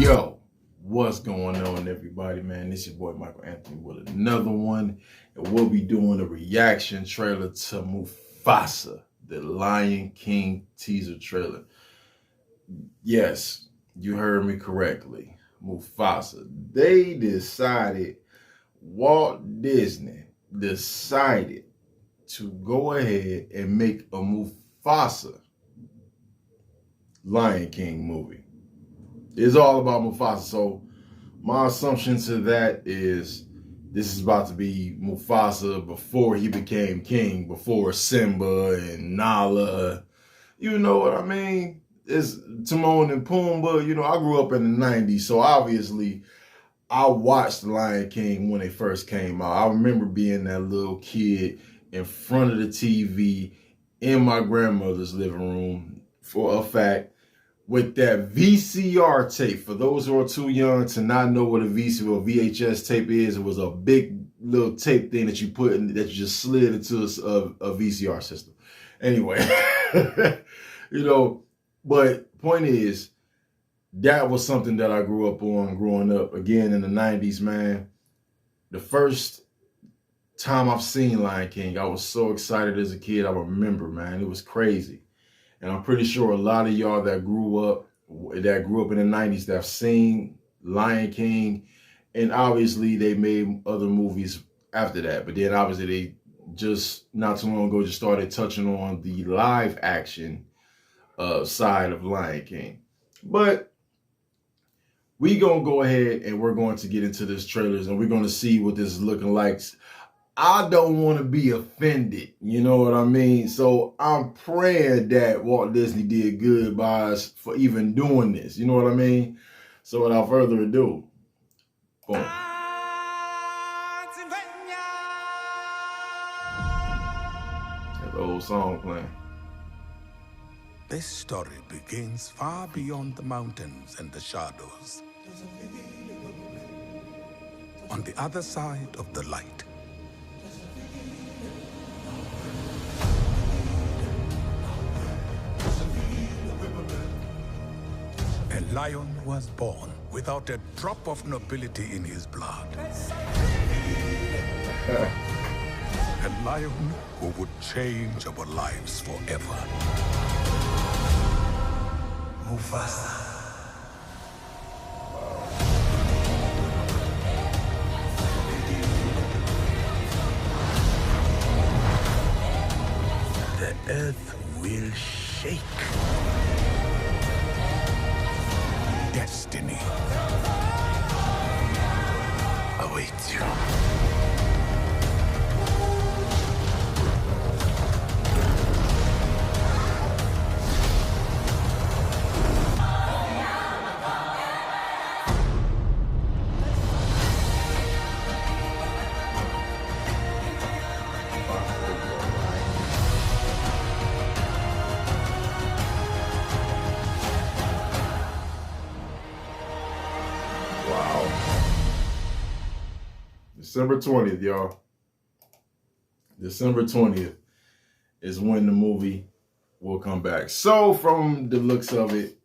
Yo, what's going on, everybody, man? This your boy Michael Anthony with another one, and we'll be doing a reaction trailer to Mufasa, the Lion King teaser trailer. Yes, you heard me correctly. Mufasa. Walt Disney decided to go ahead and make a Mufasa Lion King movie. It's all about Mufasa. So my assumption to that is this is about to be Mufasa before he became king, before Simba and Nala. You know what I mean? It's Timon and Pumbaa. You know, I grew up in the 90s, so obviously I watched The Lion King when it first came out. I remember being that little kid in front of the TV in my grandmother's living room, for a fact, with that VCR tape. For those who are too young to not know what a VC or VHS tape is, it was a big little tape thing that you put in, that you just slid into a VCR system. Anyway, you know, but point is, that was something that I grew up on growing up, again, in the 90s, man. The first time I've seen Lion King, I was so excited as a kid. I remember, man, it was crazy. And I'm pretty sure a lot of y'all that grew up in the 90s that have seen Lion King, and obviously they made other movies after that. But then obviously they just not too long ago just started touching on the live action side of Lion King. But we gonna go ahead and we're going to get into this trailers, and we're going to see what this is looking like. I don't want to be offended, you know what I mean? So I'm praying that Walt Disney did good by us for even doing this, you know what I mean? So without further ado, boom. Got the old song playing. This story begins far beyond the mountains and the shadows. On the other side of the light. A lion was born without a drop of nobility in his blood. A lion who would change our lives forever. Mufasa. The earth will shake. Destiny awaits you. December 20th, y'all. December 20th is when the movie will come back. So from the looks of it,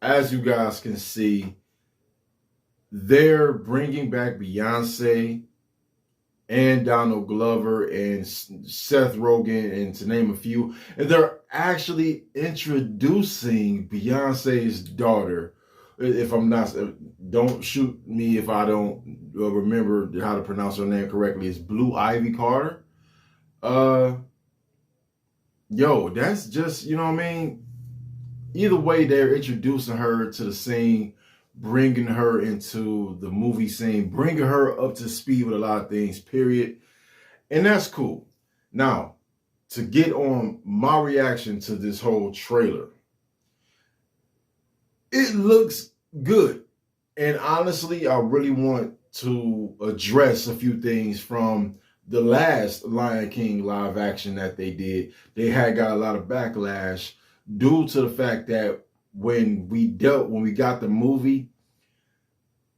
as you guys can see, they're bringing back Beyonce and Donald Glover and Seth Rogen, and to name a few. And they're actually introducing Beyonce's daughter. If I'm not, don't shoot me if I don't remember how to pronounce her name correctly. It's Blue Ivy Carter. Yo, that's just, you know what I mean? Either way, they're introducing her to the scene, bringing her into the movie scene, bringing her up to speed with a lot of things, period. And that's cool. Now, to get on my reaction to this whole trailer, it looks good. And honestly, I really want to address a few things from the last Lion King live action that they did. They had got a lot of backlash due to the fact that when we got the movie,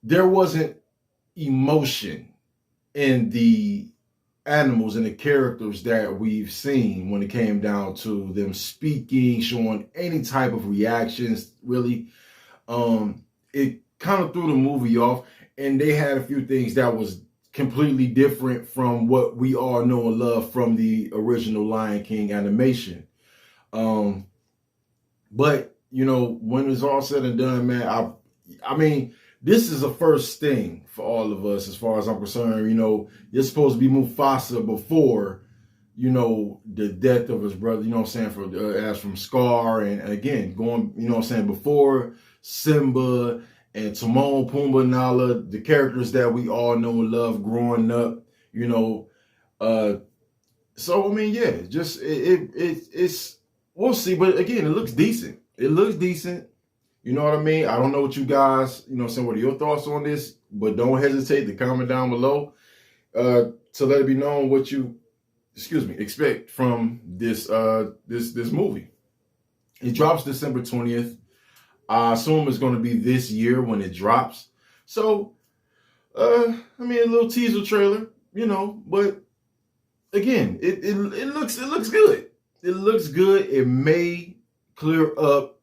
there wasn't emotion in the animals and the characters that we've seen when it came down to them speaking, showing any type of reactions, really. it kind of threw the movie off, and they had a few things that was completely different from what we all know and love from the original Lion King animation. Um, but you know, when it's all said and done, man, I mean, this is a first thing for all of us, as far as I'm concerned. You know, you're supposed to be Mufasa before, you know, the death of his brother. You know what I'm saying? As from Scar, and again going, you know what I'm saying, before Simba and Timon, Pumbaa, Nala, the characters that we all know and love growing up. You know, so I mean, yeah, just it's we'll see. But again, it looks decent. It looks decent. You know what I mean? I don't know what you guys, you know, saying, what are your thoughts on this? But don't hesitate to comment down below to let it be known what you, expect from this this movie. It drops December 20th. I assume it's going to be this year when it drops. So, I mean, a little teaser trailer, you know, but again, it looks good. It looks good. It may clear up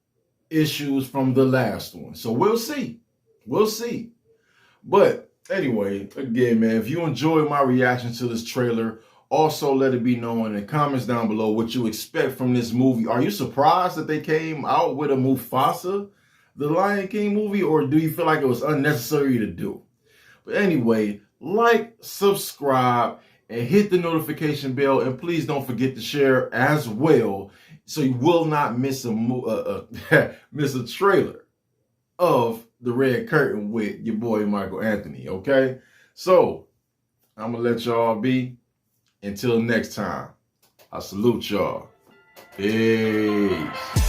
issues from the last one. So we'll see. We'll see. But anyway, again, man, if you enjoyed my reaction to this trailer, also let it be known in the comments down below what you expect from this movie. Are you surprised that they came out with a Mufasa, the Lion King movie, or do you feel like it was unnecessary to do? But anyway, like, subscribe, and hit the notification bell, and please don't forget to share as well, so you will not miss miss a trailer of The Red Curtain with your boy Michael Anthony. Okay, so I'm gonna let y'all be. Until next time, I salute y'all. Peace.